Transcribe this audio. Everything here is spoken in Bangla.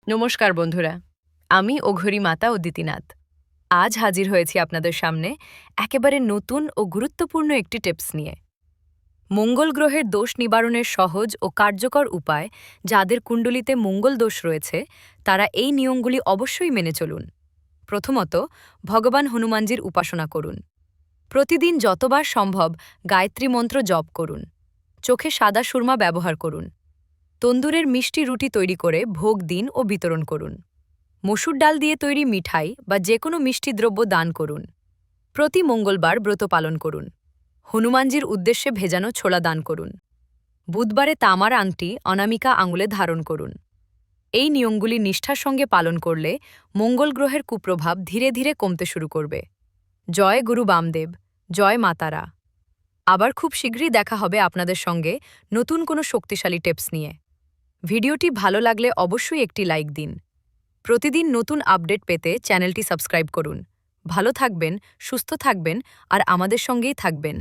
নমস্কার বন্ধুরা, আমি অঘোরী মাতা অদিতিনাথ। আজ হাজির হয়েছি আপনাদের সামনে একেবারে নতুন ও গুরুত্বপূর্ণ একটি টিপস নিয়ে। মঙ্গল গ্রহের দোষ নিবারণের সহজ ও কার্যকর উপায়। যাদের কুণ্ডলিতে মঙ্গল দোষ রয়েছে তারা এই নিয়মগুলি অবশ্যই মেনে চলুন। প্রথমত, ভগবান হনুমানজির উপাসনা করুন। প্রতিদিন যতবার সম্ভব গায়ত্রী মন্ত্র জপ করুন। চোখে সাদা সুরমা ব্যবহার করুন। তন্দুরের মিষ্টি রুটি তৈরি করে ভোগ দিন ও বিতরণ করুন। মসুর ডাল দিয়ে তৈরি মিঠাই বা যে কোনো মিষ্টি দ্রব্য দান করুন। প্রতি মঙ্গলবার ব্রত পালন করুন। হনুমানজির উদ্দেশ্যে ভেজানো ছোলা দান করুন। বুধবারে তামার আংটি অনামিকা আঙুলে ধারণ করুন। এই নিয়মগুলি নিষ্ঠার সঙ্গে পালন করলে মঙ্গল গ্রহের কুপ্রভাব ধীরে ধীরে কমতে শুরু করবে। জয় গুরু বামদেব, জয় মাতারা। আবার খুব শীঘ্রই দেখা হবে আপনাদের সঙ্গে নতুন কোনো শক্তিশালী টিপস নিয়ে। ভিডিওটি ভালো লাগলে অবশ্যই একটি লাইক দিন। প্রতিদিন নতুন আপডেট পেতে চ্যানেলটি সাবস্ক্রাইব করুন। ভালো থাকবেন, সুস্থ থাকবেন আর আমাদের সঙ্গেই থাকবেন।